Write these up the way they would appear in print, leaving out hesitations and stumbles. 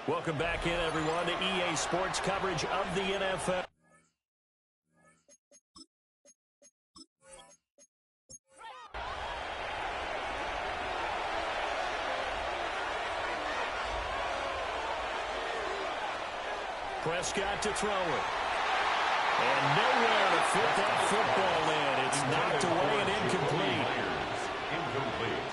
Welcome back in, everyone, to EA Sports coverage of the NFL. Prescott to throw it. And nowhere to fit that football in. It's knocked away and incomplete. Incomplete.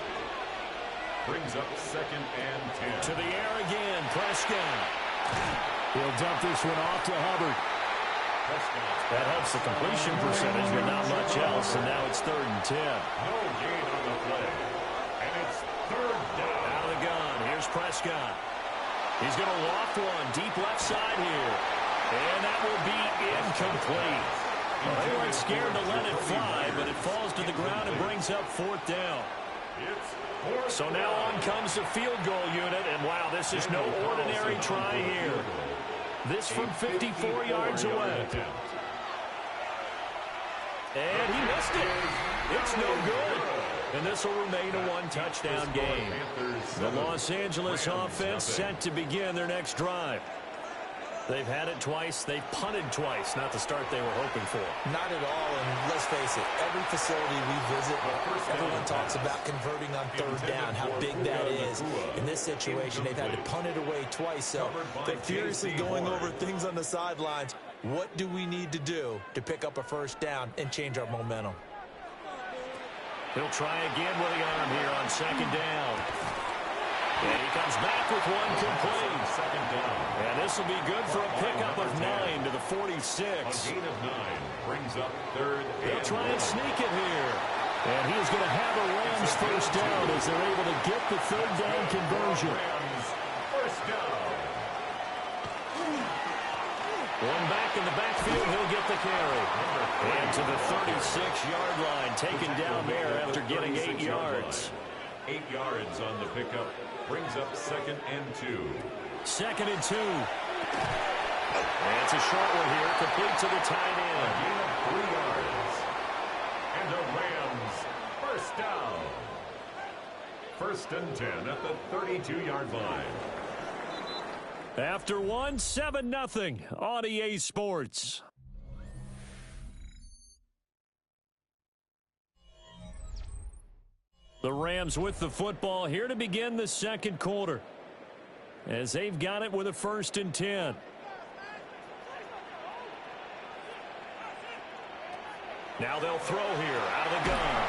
Brings up 2nd and 10. To the air again, Prescott. He'll dump this one off to Hubbard. That helps the completion percentage, but not much else, and now it's 3rd and 10. No gain on the play. And it's 3rd down. Out of the gun, here's Prescott. He's going to loft one deep left side here. And that will be incomplete. Well, they weren't scared to let it fly, but it falls to the ground and brings up 4th down. So now on comes the field goal unit, and wow, this is no ordinary try here. This from 54 yards away. And he missed it. It's no good. And this will remain a 1-touchdown game. The Los Angeles offense set to begin their next drive. They've had it twice. They've punted twice. Not the start they were hoping for. Not at all, and let's face it, every facility we visit, everyone talks about converting on 3rd down, how big that is. In this situation, they've had to punt it away twice, so they're furiously going over things on the sidelines. What do we need to do to pick up a 1st down and change our momentum? He'll try again with the arm here on 2nd down. And he comes back with one complete. 2nd down. And this will be good for a pickup of 9 to the 46. A gain of 9 brings up 3rd. They'll try and sneak it here. And he is going to have a Rams 1st down as they're able to get the 3rd down conversion. Rams 1st down. One back in the backfield, he'll get the carry. And to the 36-yard line, taken down there after getting 8 yards. 8 yards on the pickup. Brings up 2nd and 2. 2nd and 2. And it's a short one here, complete to the tight end. A gain of 3 yards. And a Rams 1st down. 1st and 10 at the 32-yard line. After one, 7-0 on EA Sports. The Rams with the football here to begin the 2nd quarter, as they've got it with a 1st and 10. Now they'll throw here out of the gun.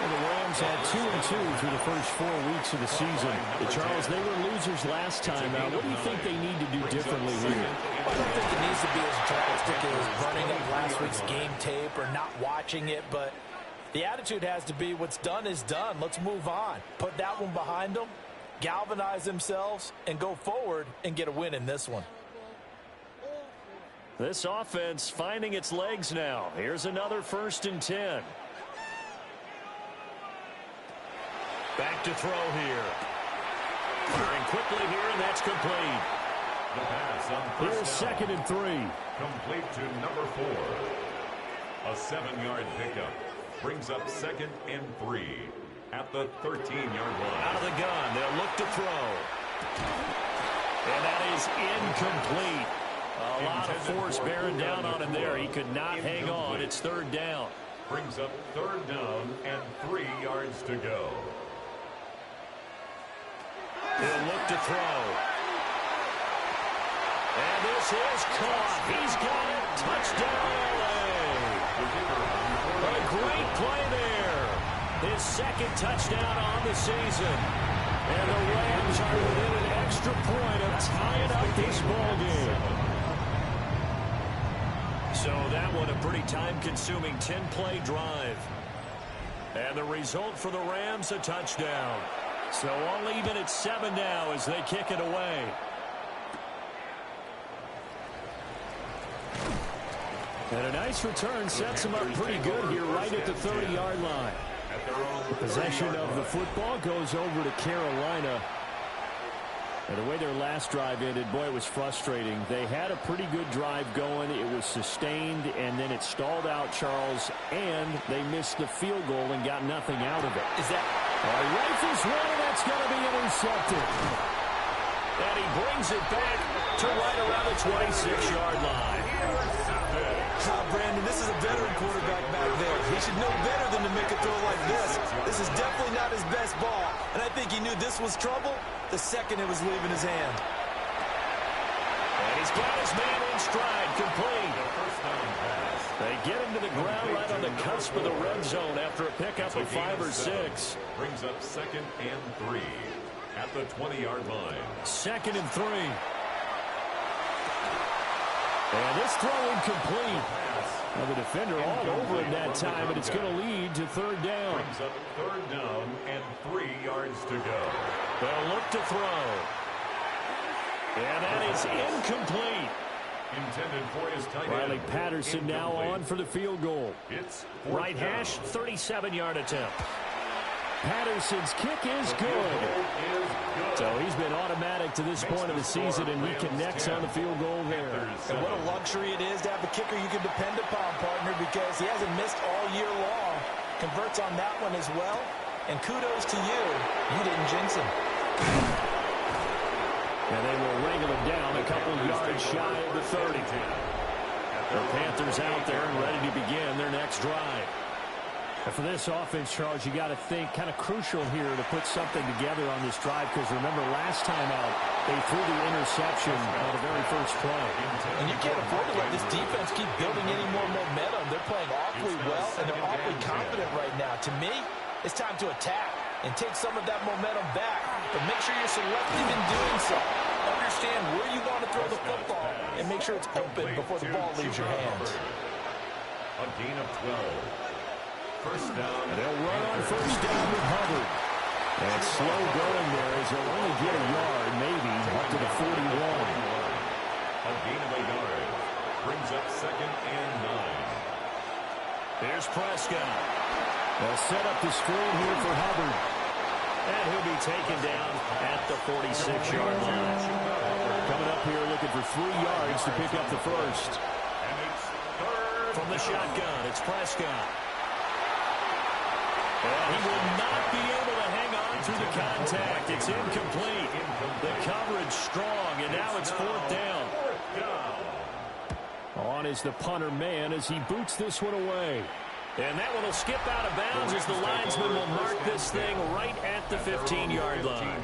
Well, the Rams had 2-2 through the first 4 weeks of the season. Charles, they were losers last time out. What do you think they need to do differently here? I don't think it needs to be as drastic as running up last week's game tape or not watching it, but the attitude has to be what's done is done. Let's move on. Put that one behind them, galvanize themselves, and go forward and get a win in this one. This offense finding its legs now. Here's another 1st and 10. Back to throw here. Firing quickly here, and that's complete. The pass on Here's 2nd and 3. Complete to number 4. A 7-yard pickup. Brings up 2nd and 3 at the 13-yard line. Out of the gun, they'll look to throw. And that is incomplete. A lot of force bearing down on him there. He could not hang on. It's 3rd down. Brings up 3rd down and 3 yards to go. He'll look to throw. And this is caught. He's got it. Touchdown, LA. A great play there. His 2nd touchdown on the season. And the Rams are within an extra point of tying up this ball game. So that one a pretty time-consuming 10-play drive. And the result for the Rams, a touchdown. So all even at 7 now as they kick it away. And a nice return sets them up pretty good here right at the 30-yard line. Possession of the football goes over to Carolina. And the way their last drive ended, boy, it was frustrating. They had a pretty good drive going. It was sustained, and then it stalled out, Charles, and they missed the field goal and got nothing out of it. Is that... Rifles one, and that's going to be intercepted. And he brings it back to right around the 26-yard line. Brandon, this is a veteran quarterback back there. He should know better than to make a throw like this. This is definitely not his best ball. And I think he knew this was trouble the second it was leaving his hand. And he's got his man in stride, complete. They get him to the ground right on the cusp of the red zone after a pickup of 5 or 6. Brings up 2nd and 3 at the 20-yard line. 2nd and 3. And this throw incomplete. Now the defender all over him that time, and it's going to lead to 3rd down. Brings up 3rd down and 3 yards to go. They'll look to throw. And that is incomplete. Intended for his tight end. Riley Patterson now on for the field goal. It's right hash, 37-yard attempt. Patterson's kick is good. So he's been automatic to this point of the season, and he connects on the field goal there. And what a luxury it is to have a kicker you can depend upon, partner, because he hasn't missed all year long. Converts on that one as well. And kudos to you. You didn't jinx him. And they will wrangle him down a couple yards shy of the 30. The Panthers out there and ready to begin their next drive. And for this offense, Charles, you got to think kind of crucial here to put something together on this drive, because remember last time out, they threw the interception on the very first play. And you can't afford to let this defense keep building any more momentum. They're playing awfully well, and they're awfully confident right now. To me, it's time to attack and take some of that momentum back. But make sure you're selective in doing so. Understand where you want to throw the football and make sure it's open before the ball leaves your hands. A gain of 12. First down. They'll run on first down with Hubbard. And slow going there as they'll only get a yard, maybe, up to the 41. A gain of a yard. Brings up 2nd and 9. Here's Prescott. They'll set up the screen here for Hubbard. And he'll be taken down at the 46-yard line. Coming up here looking for 3 yards to pick up the first. And it's 3rd. From the shotgun, it's Prescott. And he will not be able to hang on through the contact. It's incomplete. The coverage strong, and now it's 4th down. On is the punter man as he boots this one away. And that one will skip out of bounds as the linesman will mark this thing right at the 15-yard line.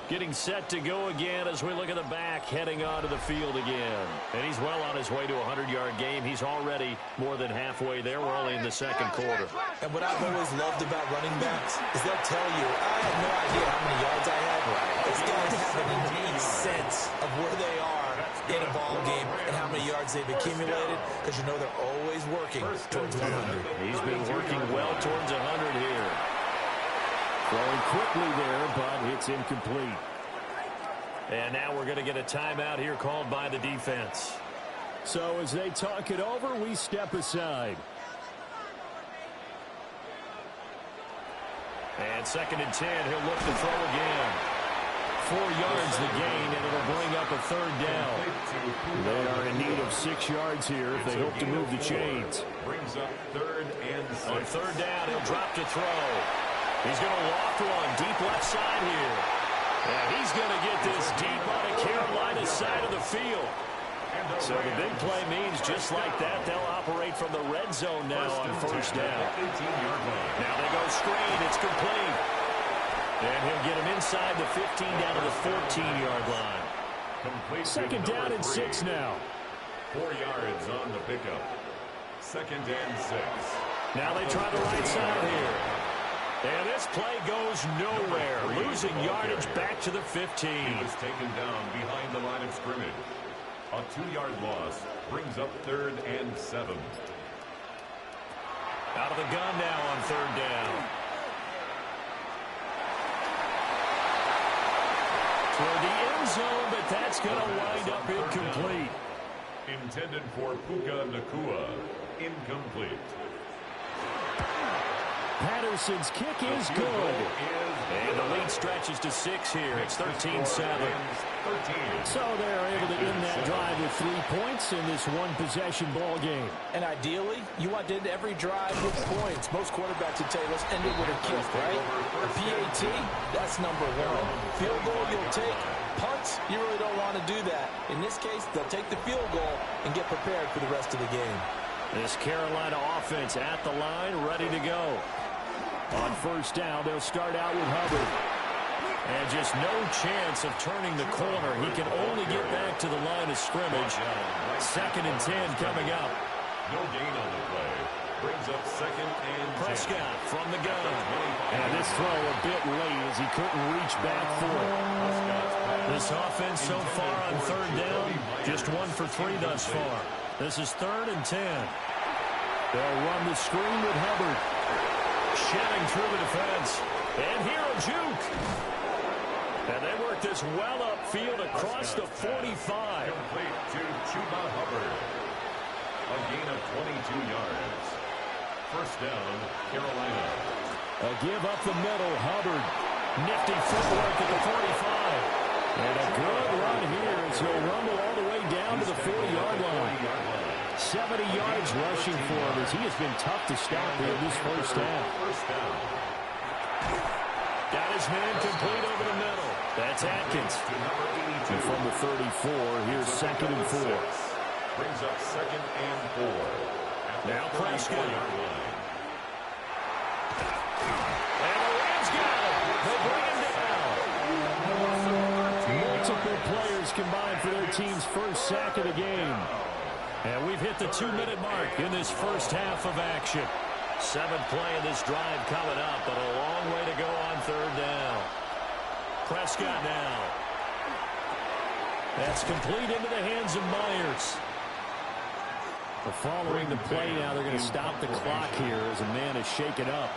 Getting set to go again as we look at the back, heading onto the field again. And he's well on his way to a 100-yard game. He's already more than halfway there. We're only in the 2nd quarter. And what I've always loved about running backs is they'll tell you, I have no idea how many yards I have. These guys have an innate sense of where they are in a ball game and how many yards they've accumulated, because you know they're always working towards 100. He's been working well towards 100 here. Throwing quickly there, but it's incomplete. And now we're going to get a timeout here called by the defense. So as they talk it over, we step aside. And 2nd and 10, he'll look to throw again. 4 yards the gain, and it'll bring up a 3rd down. They are in need of 6 yards here if they hope to move the chains. Brings up 3rd and 6. On 3rd down, he'll drop to throw. He's going to loft one deep left side here. And he's going to get this deep on the Carolina side of the field. So the big play means just like that, they'll operate from the red zone now on 1st down. Now they go screen. It's complete. And he'll get him inside the 15 down to the 14-yard line. 2nd down and 6 now. 4 yards on the pickup. 2nd and 6. Now they try the right side here. And this play goes nowhere. Losing yardage back to the 15. He was taken down behind the line of scrimmage. A 2-yard loss brings up 3rd and 7. Out of the gun now on 3rd down. Toward the end zone, but that's going to wind up incomplete. Intended for Puka Nacua. Incomplete. Patterson's kick is good. And the lead stretches to 6 here. It's 13-7. So they're able to end that drive with 3 points in this one-possession ball game. And ideally, you want to end every drive with points. Most quarterbacks would tell you, let's end it with a kick, right? A PAT, that's number 1. Field goal you'll take, punts, you really don't want to do that. In this case, they'll take the field goal and get prepared for the rest of the game. This Carolina offense at the line, ready to go. On first down, they'll start out with Hubbard. And just no chance of turning the corner. He can only get back to the line of scrimmage. 2nd and 10 coming up. No gain on the play. Brings up 2nd and 10. Prescott from the gun. And this throw a bit late as he couldn't reach back for it. This offense so far on 3rd down, just 1 for 3 thus far. This is 3rd and 10. They'll run the screen with Hubbard. Shedding through the defense. And here a juke. And they work this well upfield across the 45. Complete to Chuba Hubbard. A gain of 22 yards. First down, Carolina. A give up the middle, Hubbard. Nifty footwork at the 45. And a good run here as he'll rumble all the way down to the 40-yard line. 70 yards rushing for him as he has been tough to stop here this first half. Got his man complete over the middle. That's Atkins. And from the 34, here's 2nd and 4. Brings up 2nd and 4. Now Prescott. And the Rams got him. They'll bring him down. Multiple players combined for their team's first sack of the game. And we've hit the 2-minute mark in this first half of action. 7th play of this drive coming up, but a long way to go on 3rd down. Prescott now. That's complete into the hands of Myers. Following the play now, they're going to stop the clock here as a man is shaken up.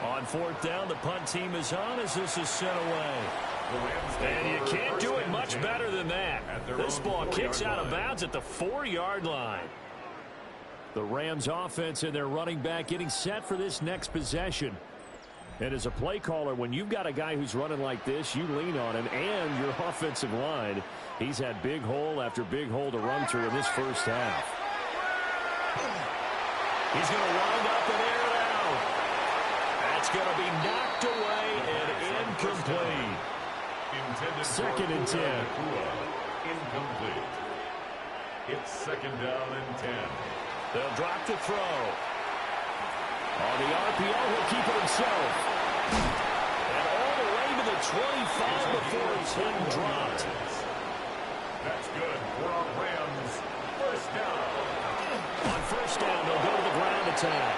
On 4th down, the punt team is on as this is sent away. And you can't do it much better than that. This ball kicks out of bounds at the 4-yard line. The Rams offense and their running back getting set for this next possession. And as a play caller, when you've got a guy who's running like this, you lean on him and your offensive line. He's had big hole after big hole to run through in this first half. He's going to wind up and air it out. That's going to be knocked away and incomplete. 2nd and 10. Incomplete. It's 2nd down and 10. They'll drop the throw. On the RPO, he'll keep it himself. And all the way to the 25 before he's hit and dropped. That's good for our Rams. First down. On first down, they'll go to the ground attack.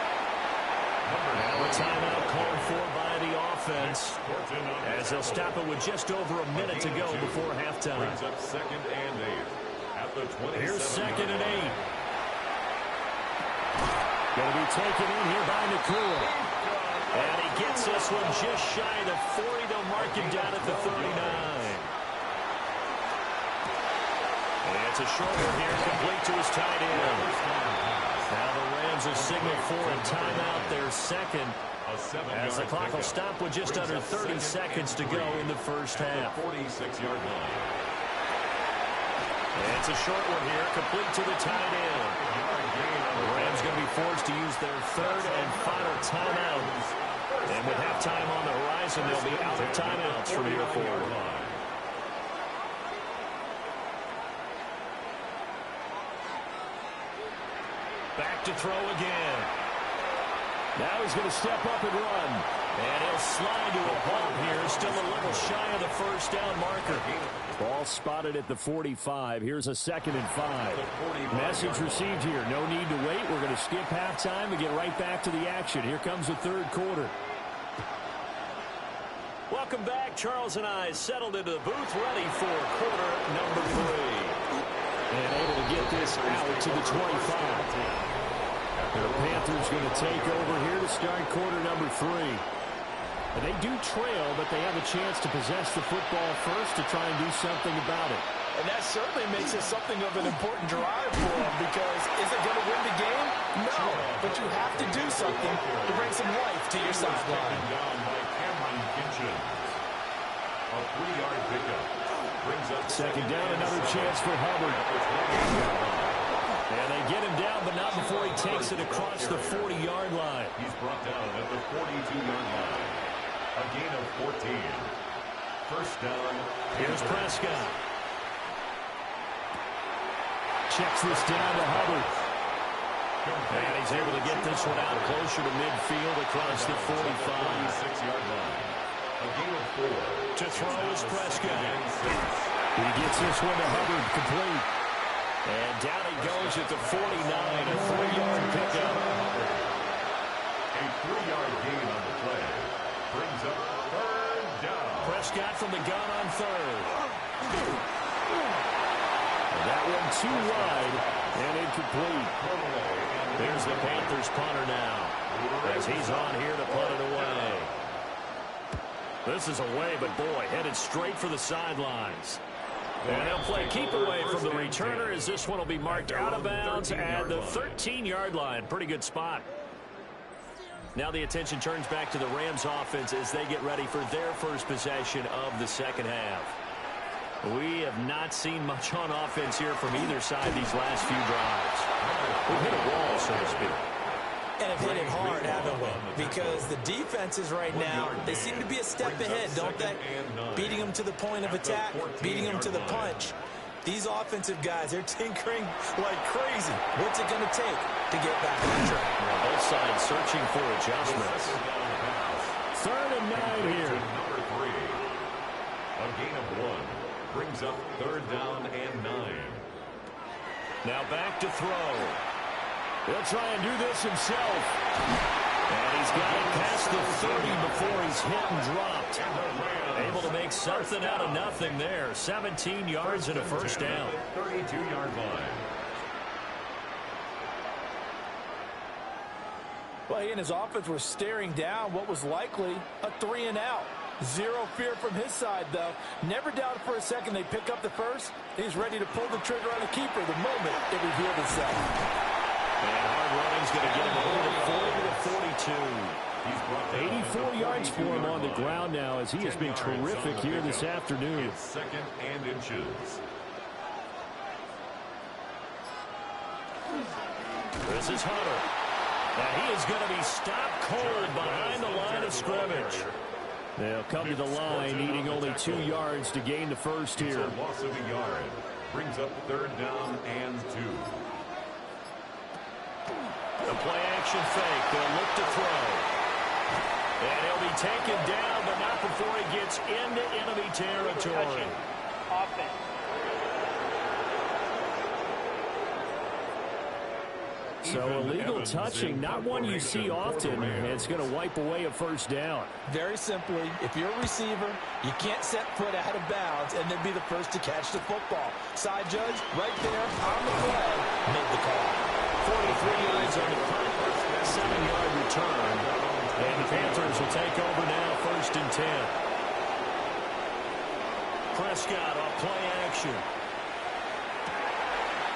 Now a timeout called for by the offense as they'll stop it with just over a minute to go before halftime. Brings up 2nd and 8 at the 27. Here's 2nd and 8. Going to be taken in here by Nakua. And he gets this one just shy of the 40. They'll mark him down at the 39. And it's a short one here, complete to his tight end. Now the Rams will signal for a timeout, their 2nd. As the clock will stop with just under 30 seconds to go in the first half. 46-yard line. And it's a short one here, complete to the tight end. The Rams going to be forced to use their 3rd and final timeout. And with halftime on the horizon, they'll be out of timeouts from here forward. Back to throw again. Now he's going to step up and run. And he'll slide to a halt here. Still a little shy of the first down marker. Ball spotted at the 45. Here's a 2nd and 5. Message received here. No need to wait. We're going to skip halftime and get right back to the action. Here comes the 3rd quarter. Welcome back. Charles and I settled into the booth ready for quarter number 3. And able to get this out to the 25. The Panthers going to take over here to start quarter number 3. And they do trail, but they have a chance to possess the football first to try and do something about it. And that certainly makes it something of an important drive for them because is it going to win the game? No, but you have to do something to bring some life to your sideline. A 3-yard pickup. Brings up 2nd down, another chance for Hubbard. And they get him down, but not before he takes it across the 40-yard line. He's brought down at the 42-yard line. A A gain of 14. First down. Here's Prescott. Checks this down to Hubbard. And he's able to get this one out closer to midfield across the 45. 46-yard line. A gain of 4. To throw is Prescott. He gets this one to Hubbard, complete. And down he goes at the 49, a 3-yard pickup. A 3-yard gain on the play. Brings up third down. Prescott from the gun on third. And that one too wide and incomplete. There's the Panthers punter now, as he's on here to punt it away. This is away, but boy, headed straight for the sidelines. And they'll play keep away from the returner, as this one will be marked out of bounds at the 13-yard line. Pretty good spot. Now the attention turns back to the Rams offense as they get ready for their first possession of the second half. We have not seen much on offense here from either side these last few drives. We've hit a wall, so to speak. And have hit it hard, haven't we? Because the defenses right now, they seem to be a step ahead, don't they? Beating them to the point of attack, beating them to the punch. These offensive guys, they're tinkering like crazy. What's it going to take to get back on track? Now both sides searching for adjustments. 3rd and 9 here. Number 3. A gain of 1. Brings up 3rd down and 9. Now back to throw. He'll try and do this himself. And he's got it past the 30 before he's hit and dropped. Able to make something out of nothing there. 17 yards and a first down. 32-yard line. Well, he and his offense were staring down what was likely a 3-and-out. Zero fear from his side, though. Never doubted for a second they pick up the first. He's ready to pull the trigger on a keeper the moment it revealed itself. And hard running's going to get him over the 40 to 42. 84 yards for him on the ground now as he has been terrific here this afternoon. It's 2nd and inches. This is Hunter. And he is going to be stopped cold behind the line of scrimmage. They'll come to the line, needing only 2 yards to gain the first here. It's a loss of a yard. Brings up 3rd down and 2. The play action fake. They'll look to throw. And he'll be taken down, but not before he gets into enemy territory. Offense. So illegal touching, not one you see often, and it's going to wipe away a first down. Very simply, if you're a receiver, you can't set foot out of bounds and then be the first to catch the football. Side judge, right there on the play, made the call. 43 yards on the punt, 7-yard return. And the Panthers will take over now, 1st and 10. Prescott off play action.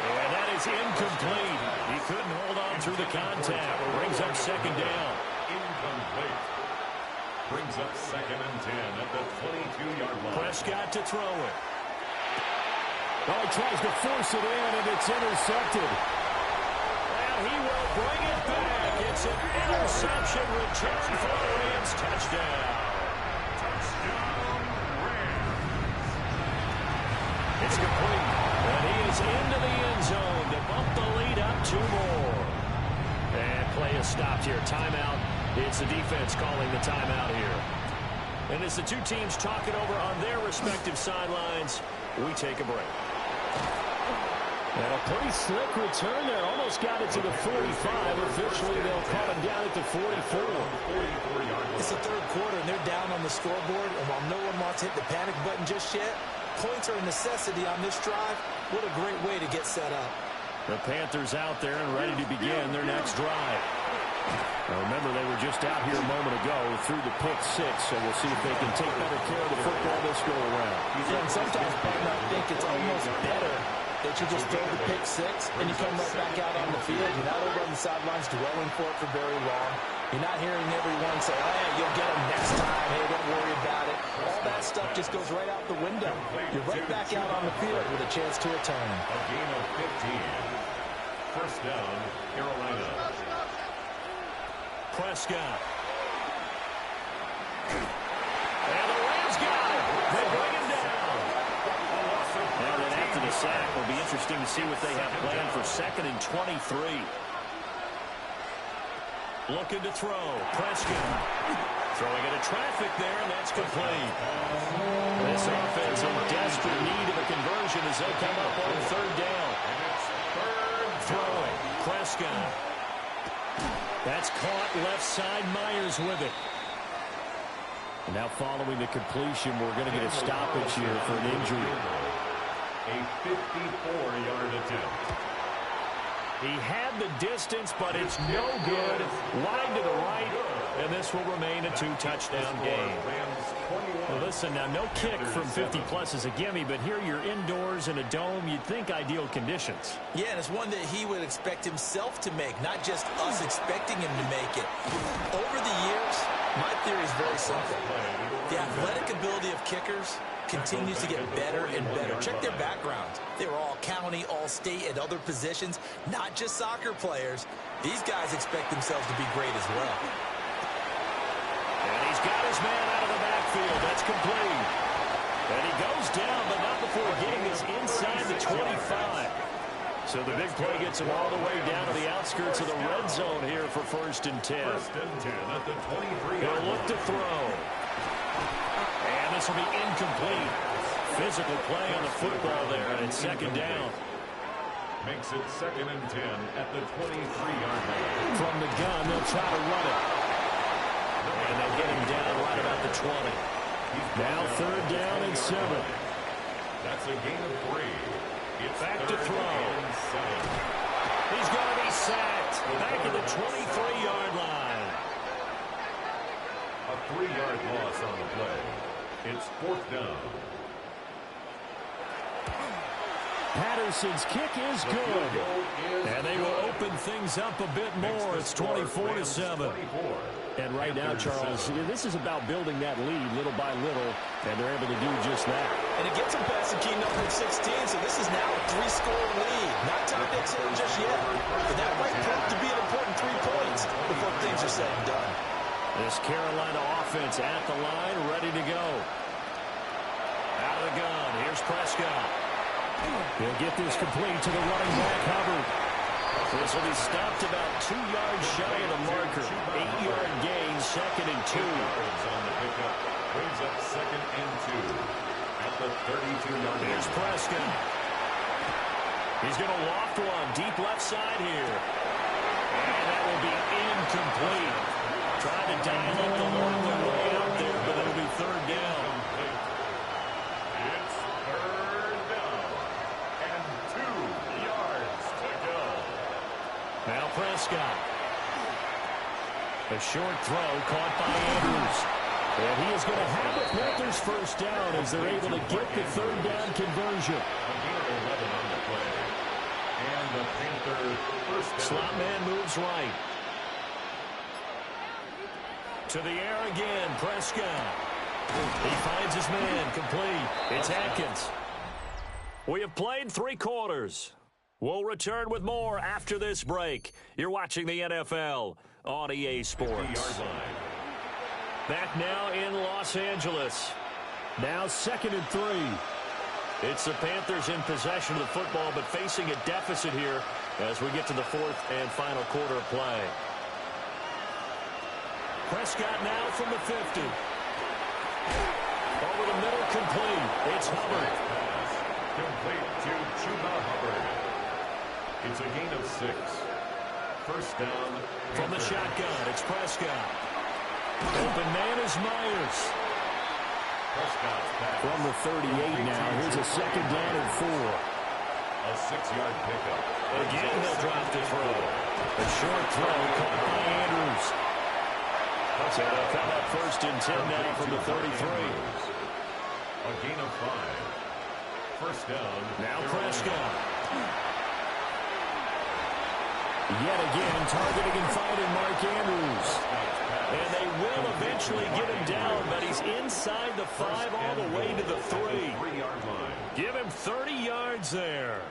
And that is incomplete. He couldn't hold on through the contact. Brings up 2nd down. Incomplete. Brings up 2nd and 10 at the 22-yard line. Prescott to throw it. Well, he tries to force it in, and it's intercepted. And he will bring it back. It's an interception return for the Rams. Touchdown. Touchdown, Rams. It's complete. And he is into the end zone to bump the lead up 2 more. And play is stopped here. Timeout. It's the defense calling the timeout here. And as the two teams talk it over on their respective sidelines, we take a break. And a pretty slick return there. Almost got it to the 45. Officially, they'll call him down at the 44. It's the 3rd quarter, and they're down on the scoreboard. And while no one wants to hit the panic button just yet, points are a necessity on this drive. What a great way to get set up. The Panthers out there and ready to begin their next drive. Now remember, they were just out here a moment ago through the pick 6, so we'll see if they can take better care of the football this go around. And sometimes, partner, I think it's almost better that you just throw the pick 6 and you come right back out on the field. You're not over on the sidelines dwelling for it for very long. You're not hearing everyone say, oh, yeah, you'll get them next time. Hey, don't worry about it. All that stuff just goes right out the window. You're right back out on the field with a chance to return. A gain of 15. First down, Carolina. Prescott. and see what they have planned for 2nd and 23. Looking to throw. Prescott throwing into traffic there, and that's complete. This offense in desperate need of a conversion as they come up on 3rd down. Throwing. Prescott. That's caught left side. Myers with it. And now following the completion, we're going to get a stoppage here for an injury. A 54-yard attempt. He had the distance, but it's no good. Wide to the right, and this will remain a 2-touchdown game. Well, listen, now no kick from 50-plus is a gimme, but here you're indoors in a dome. You'd think ideal conditions. Yeah, and it's one that he would expect himself to make, not just us expecting him to make it. Over the years, my theory is very simple. The athletic ability of kickers continues to get better and better. Check their backgrounds. They were all county, all state, at other positions, not just soccer players. These guys expect themselves to be great as well. And he's got his man out of the backfield. That's complete. And he goes down, but not before getting this inside the 25. So the big play gets him all the way down to the outskirts of the red zone here for 1st and 10. 1st and 10 at the 23. He'll look to throw. And this will be incomplete. Physical play on the football there, and it's 2nd down. Makes it 2nd and 10 at the 23-yard line. From the gun, they'll try to run it. And they get him down right about the 20. Now 3rd down and 7. That's a gain of 3. It's back to throw. He's going to be sacked. Back at the 23-yard line. A 3-yard loss on the play. It's 4th down. Patterson's kick is good. And they will open things up a bit more. It's 24-7. And right now, Charles, this is about building that lead little by little, and they're able to do just that. And it gets them past the key number 16, so this is now a 3-score lead. Not time to exhale just yet. But that might prove to be an important 3 points before things are said and done. This Carolina offense at the line, ready to go. Out of the gun, here's Prescott. He'll get this complete to the running back, Hubbard. This will be stopped about 2 yards shy of the marker. 8-yard gain, 2nd and 2. On the pickup, brings up 2nd and 2 at the 32-yard line. Here's Prescott. He's going to loft one deep left side here. And that will be incomplete. Trying to dial up the long way out there, but it'll be 3rd down. It's 3rd down and 2 yards to go. Now Prescott. A short throw caught by Andrews. And he is going to have the Panthers 1st down as they're able to get the 3rd down conversion. A gain of 11 on the play. And the Panther 1st down. Slot man moves right. To the air again, Prescott. He finds his man, complete. It's Atkins. We have played 3 quarters. We'll return with more after this break. You're watching the NFL on EA Sports. Back now in Los Angeles. Now 2nd and 3. It's the Panthers in possession of the football, but facing a deficit here as we get to the 4th and final quarter of play. Prescott now from the 50. Over the middle, complete. It's Hubbard. Complete to Chuba Hubbard. It's a gain of 6. 1st down. From the shotgun, it's Prescott. Open man is Myers. From the 38 now, here's a 2nd down and 4. A 6-yard pickup. Again, he'll drop the throw. A short throw caught by Andrews. So they'll come up 1st and 10 now from the 33. A gain of 5. 1st down. Now Prescott. Yet again, targeting and finding Mark Andrews. And they will eventually get him down, but he's inside the 5 all the way to the 3. 3-yard line. Give him 30 yards there.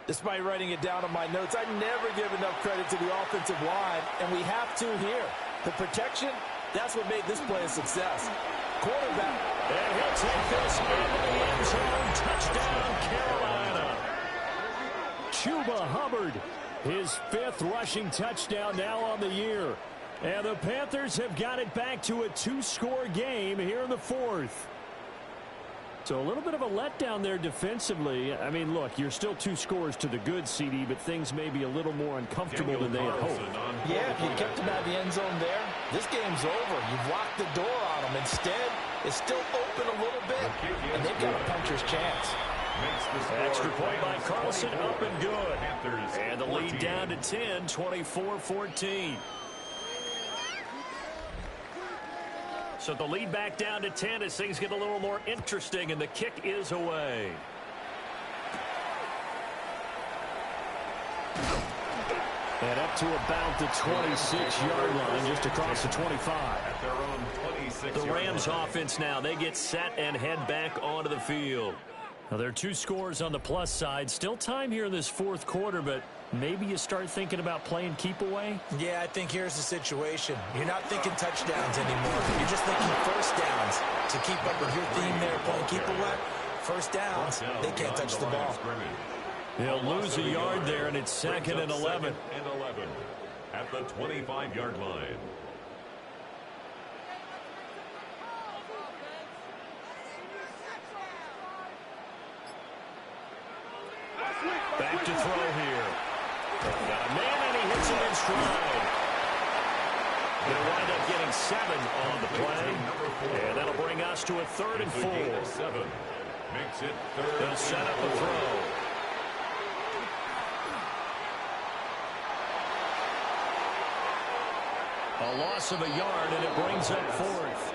Despite writing it down on my notes, I never give enough credit to the offensive line, and we have to here. The protection That's what made this play a success. Quarterback. And he'll take this into the end zone. Touchdown, Carolina. Chuba Hubbard, his 5th rushing touchdown now on the year. And the Panthers have got it back to a 2-score game here in the 4th. So a little bit of a letdown there defensively. I mean, look, you're still 2 scores to the good, CD, but things may be a little more uncomfortable than they had hoped. Yeah, if you kept him out of the end zone there, this game's over. You've locked the door on him. Instead, it's still open a little bit, and they've got a puncher's chance. Extra point by Carlson, up and good. And the lead down to 10, 24-14. So the lead back down to 10 as things get a little more interesting, and the kick is away. And up to about the 26-yard line, just across the 25. The Rams offense now, they get set and head back onto the field. Now, there are 2 scores on the plus side. Still time here in this 4th quarter, but maybe you start thinking about playing keep away? Yeah, I think here's the situation. You're not thinking touchdowns anymore. You're just thinking first downs. To keep up with your theme there, playing keep away, first downs, they can't touch the ball. They'll lose a yard there, and it's 2nd and 11. At the 25-yard line. Back to throw here. Got a man, and he hits him in stride. Going to wind up getting 7 on the play. And that'll bring us to a 3rd and 4. Makes it 3rd. They'll set up a throw. A loss of a yard, and it brings up 4th.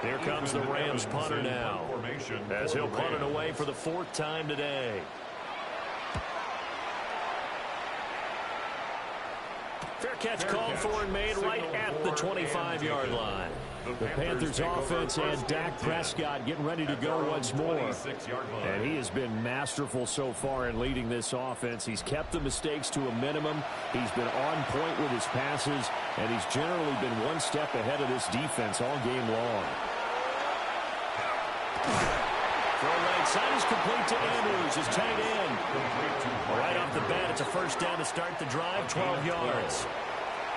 Here comes the Rams punter now, as he'll punt it away for the 4th time today. Fair catch called for and made right at the 25-yard line. The Panthers offense and Dak Prescott getting ready to go once more. And he has been masterful so far in leading this offense. He's kept the mistakes to a minimum. He's been on point with his passes, and he's generally been one step ahead of this defense all game long. Throw right side is complete to Andrews, his tight end. Right off the bat, it's a first down to start the drive, 12 yards.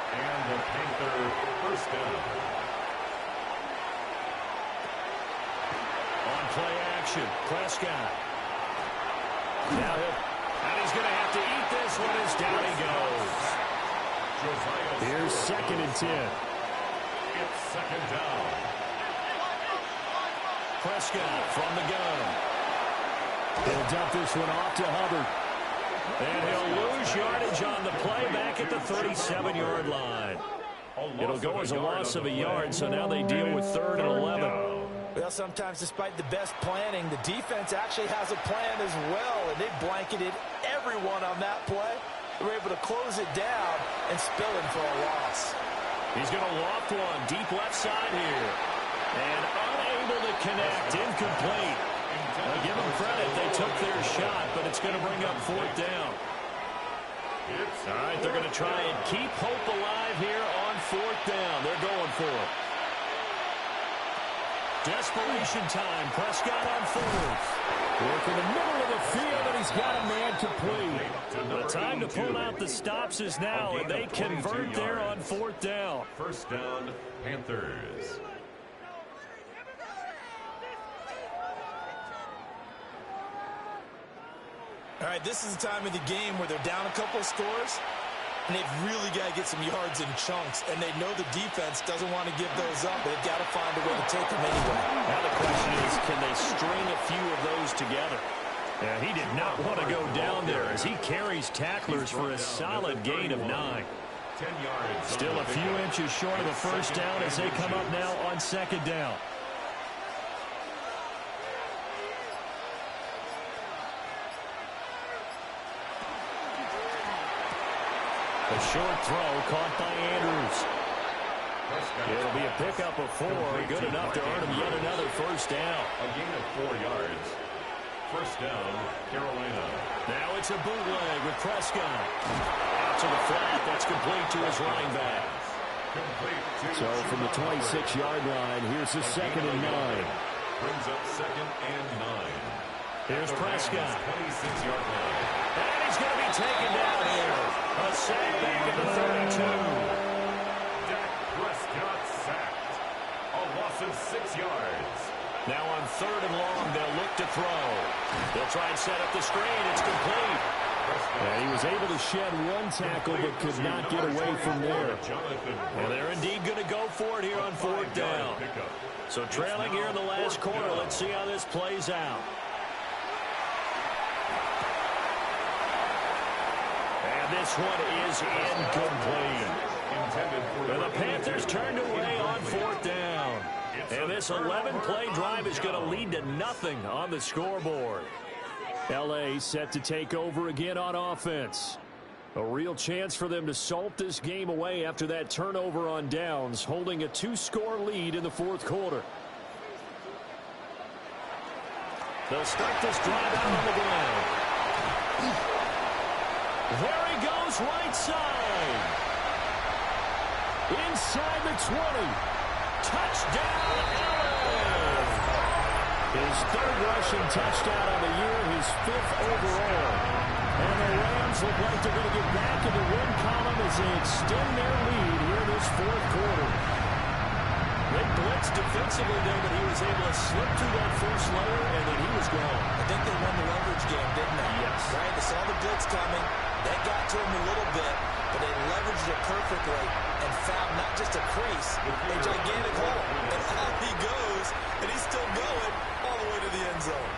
And the Panther first down. On play action, Prescott. Now and he's going to have to eat this one as down he goes. Here's 2nd and 10. It's 2nd down. Prescott from the gun. He'll dump this one off to Hubbard. And he'll lose yardage on the play back at the 37-yard line. It'll go as a loss of a yard, so now they deal with 3rd and 11. Well, sometimes despite the best planning, the defense actually has a plan as well, and they blanketed everyone on that play. They were able to close it down and spill it for a loss. He's going to loft one deep left side here. And unable to connect, incomplete. Now, give them credit, they took their shot, but it's going to bring up 4th down. All right, they're going to try and keep hope alive here on 4th down. They're going for it. Desperation time, Prescott on 4th. Work in the middle of the field, and he's got a man complete. The time to pull out the stops is now, and they convert there on 4th down. First down, Panthers. All right, this is the time of the game where they're down a couple of scores, and they've really got to get some yards in chunks, and they know the defense doesn't want to give those up, but they've got to find a way to take them anyway. Now the question is, can they string a few of those together? Yeah, he did not want to go down there as he carries tacklers for a solid gain of 9. 10 yards. Still a few inches short of the first down as they come up now on 2nd down. A short throw caught by Andrews. It'll be a pickup of 4. Good enough to earn him yet another first down. A gain of 4 yards. First down, Carolina. Now it's a bootleg with Prescott. Out to the flat. That's complete to his running back. So from the 26-yard line, here's the 2nd and 9. Brings up 2nd and 9. Here's Prescott. 26-yard line. And he's going to be taken down here. A sack back at the 32. Dak Prescott sacked. A loss of 6 yards. Now on 3rd and long, they'll look to throw. They'll try and set up the screen. It's complete. And he was able to shed one tackle but could not get away from there. And they're indeed going to go for it here on 4th down. So trailing here in the last quarter. Let's see how this plays out. And this one is incomplete. And the Panthers turned away on 4th down. And this 11-play drive is going to lead to nothing on the scoreboard. L.A. set to take over again on offense. A real chance for them to salt this game away after that turnover on downs, holding a 2-score lead in the 4th quarter. They'll start this drive out on the ground. There he goes, right side. Inside the 20. Touchdown, Allen. His 3rd rushing touchdown on the year, his 5th overall. And the Rams look like they're going to get back in the win column as they extend their lead here in this 4th quarter. They blitzed defensively there, but he was able to slip through that first layer, and then he was gone. I think they won the leverage game, didn't they? Yes. Right? They saw the blitz coming. They got to him a little bit, but they leveraged it perfectly and found not just a crease, a gigantic hole. And out he goes, and he's still going all the way to the end zone.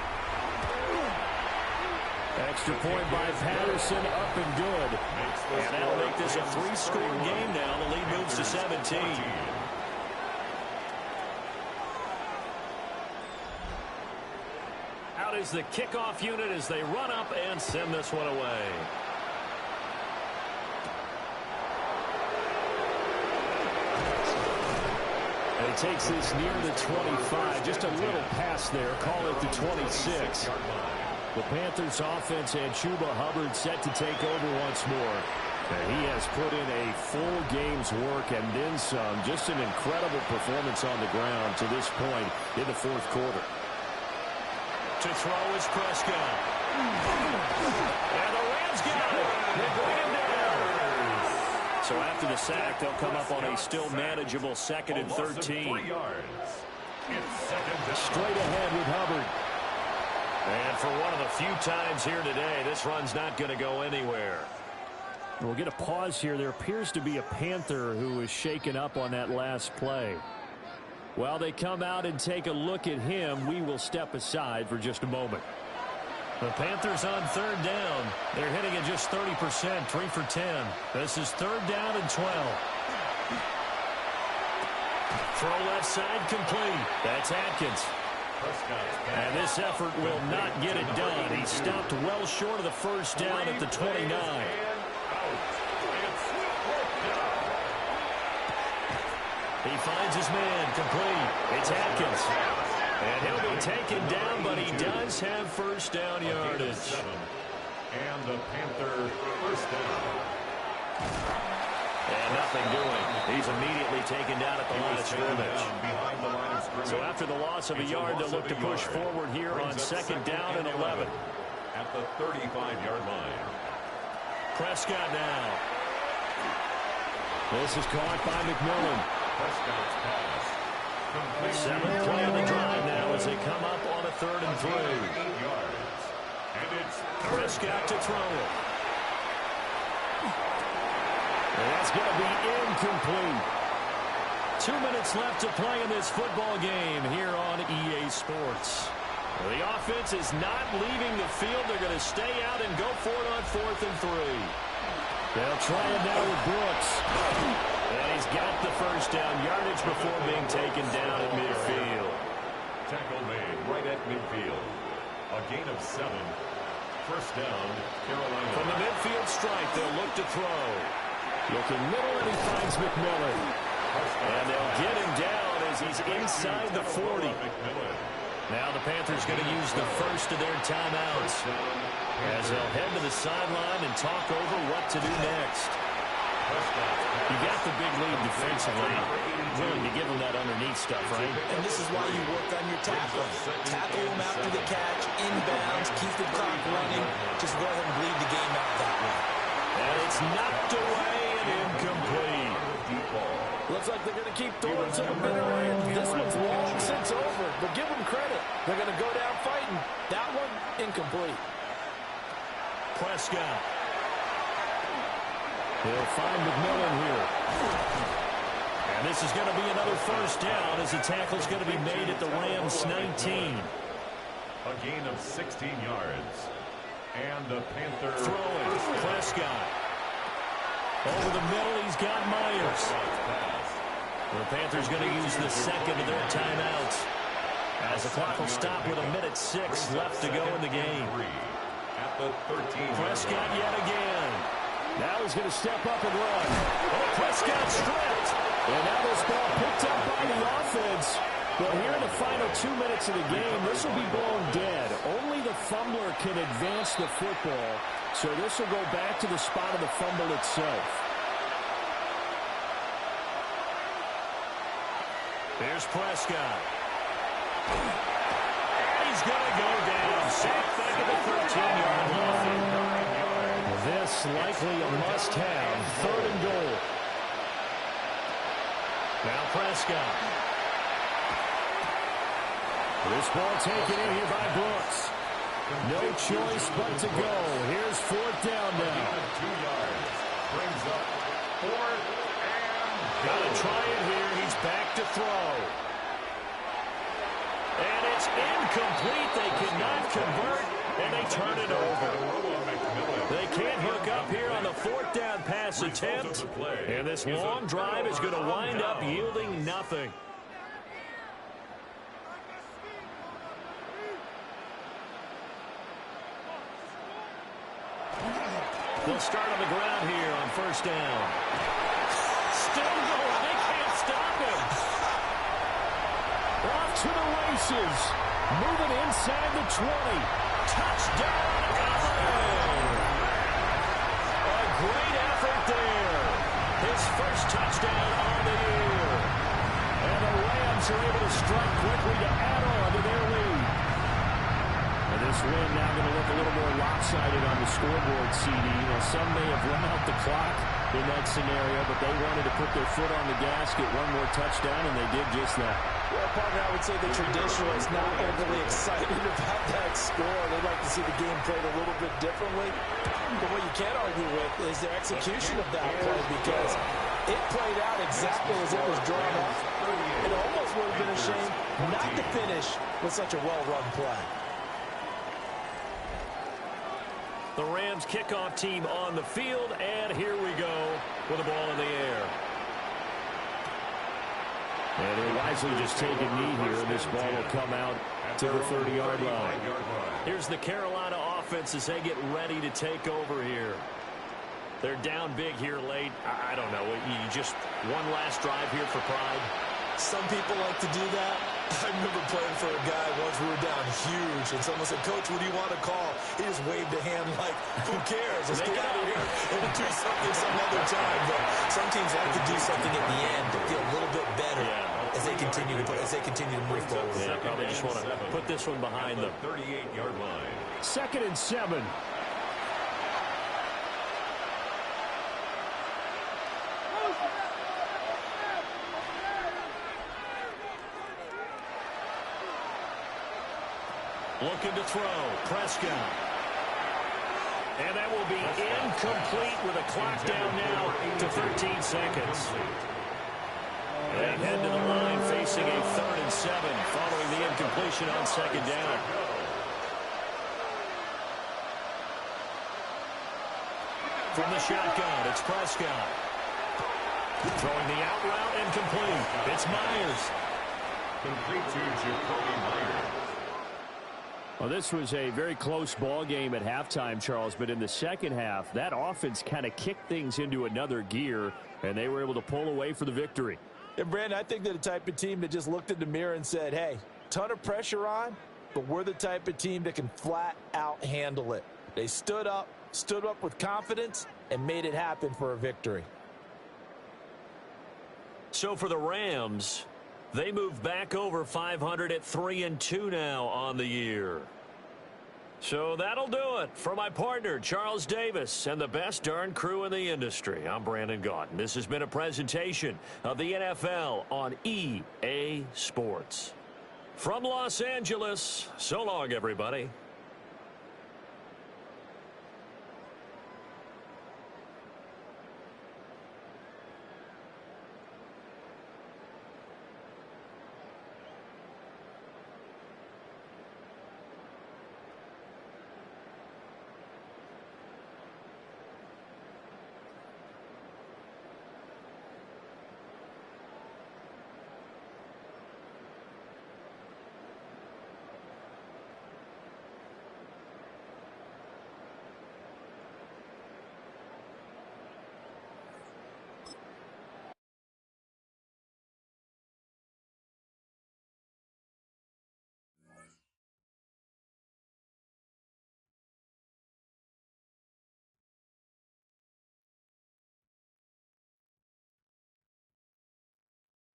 Extra point by Patterson, up and good. And that'll make this a 3-score game now. The lead moves to 17. Out is the kickoff unit as they run up and send this one away. And he takes this near the 25, just a little pass there, call it the 26. The Panthers offense and Chuba Hubbard set to take over once more. And he has put in a full game's work and then some. Just an incredible performance on the ground to this point in the 4th quarter. To throw is Prescott. And the Rams got it. They bring him down. So after the sack, they'll come up on a still manageable 2nd and 13. Straight ahead with Hubbard. And for one of the few times here today, this run's not going to go anywhere. We'll get a pause here. There appears to be a Panther who was shaken up on that last play. While they come out and take a look at him, we will step aside for just a moment. The Panthers on 3rd down. They're hitting at just 30%, 3 for 10. This is 3rd down and 12. Throw left side complete. That's Atkins. And this effort will not get it done. He stopped well short of the 1st down at the 29. He finds his man complete. It's Atkins. And he'll be taken down, but he does have 1st down yardage. And the Panther 1st down. And nothing doing. He's immediately taken down at the line of scrimmage. So after the loss of a yard, they'll look to push forward here on 2nd down and 11. At the 35-yard line. Prescott now. This is caught by McMillan. Prescott's pass. 7th play of the drive now as they come up on a 3rd and 3. 8 yards. And it's Prescott to throw it. And that's going to be incomplete. 2 minutes left to play in this football game here on EA Sports. The offense is not leaving the field. They're going to stay out and go for it on 4th and 3. They'll try it now with Brooks. And he's got the 1st down yardage before being taken down at midfield. Tackle made right at midfield. A gain of 7. 1st down, Carolina. From the midfield strike, they'll look to throw. Looking middle, and he finds McMillan. And they'll get him down as he's inside the 40. Now the Panthers going to use the 1st of their timeouts as they'll head to the sideline and talk over what to do next. You got the big lead defensively. Willing to give him that underneath stuff, right? And this is why you work on your tackling. Tackle him after the catch, inbounds, keep the clock running. Just go ahead and bleed the game out that way. And it's knocked away and incomplete. Looks like they're going to keep throwing to the bitter end. This one's long since over, but give them credit. They're going to go down fighting. That one, incomplete. Prescott. He'll find McMillan here. And this is going to be another first down as the tackle's going to be made at the Rams 19. A gain of 16 yards. And the Panther throwing. Prescott. Over the middle, he's got Myers. The Panthers going to use the second of their timeouts. As the clock will stop with 1:06 left to go in the game. At the 13. Prescott yet again. Now he's going to step up and run. Oh, Prescott stripped. And now this ball picked up by the offense. But here in the final 2 minutes of the game, this will be blown dead. Only the fumbler can advance the football. So this will go back to the spot of the fumble itself. Here's Prescott. And he's going to go down. Sacked back at the 13-yard line. This likely a must-have. 3rd and goal. Now Prescott. This ball taken in here by Brooks. No choice but to go. Here's 4th down now. 2 yards. Brings up 4th and got to try it here. He's back to throw. And it's incomplete. They cannot convert, and they turn it over. They can't hook up here on the 4th down pass attempt. And this long drive is going to wind up yielding nothing. They'll start on the ground here on 1st down. Still going. They can't stop him. Off to the races. Moving inside the 20. Touchdown, Allen. A great effort there. His first touchdown on the year. And the Rams are able to strike quickly to add on to their lead. And this win now going to look a little more lopsided on the scoreboard, CD. Some may have run out the clock in that scenario, but they wanted to put their foot on the gas, get one more touchdown, and they did just that. Well, partner, I would say the traditionalists not overly excited about that score. They'd like to see the game played a little bit differently. But what you can't argue with is their execution of that play, because it played out exactly as it was drawn up. It almost would have been a shame not to finish with such a well-run play. The Rams kickoff team on the field, and here we go with the ball in the air. And they're wisely just taking knee here, and this ball will come out to the 30-yard line. Here's the Carolina offense as they get ready to take over here. They're down big here late. I don't know. You just one last drive here for pride. Some people like to do that. I remember playing for a guy once. We were down huge, and someone said, "Coach, what do you want to call?" He just waved a hand like, "Who cares? Let's get out of here and do something some other time." But some teams like to do something at the end to feel a little bit better as they continue to move forward. Yeah, probably just want to put this one behind them. 38-yard line. 2nd and 7. Looking to throw. Prescott. And that will be incomplete with a clock down now to 13 seconds. They head to the line facing a 3rd and 7 following the incompletion on 2nd down. From the shotgun, it's Prescott. Throwing the out route and complete. It's Myers. Complete to Jacoby Myers. Well, this was a very close ball game at halftime, Charles, but in the second half, that offense kind of kicked things into another gear, and they were able to pull away for the victory. And, Brandon, I think they're the type of team that just looked in the mirror and said, hey, ton of pressure on, but we're the type of team that can flat out handle it. They stood up with confidence, and made it happen for a victory. So for the Rams, they move back over 500 at 3-2 now on the year. So that'll do it for my partner, Charles Davis, and the best darn crew in the industry. I'm Brandon Gaudin. This has been a presentation of the NFL on EA Sports. From Los Angeles, so long, everybody.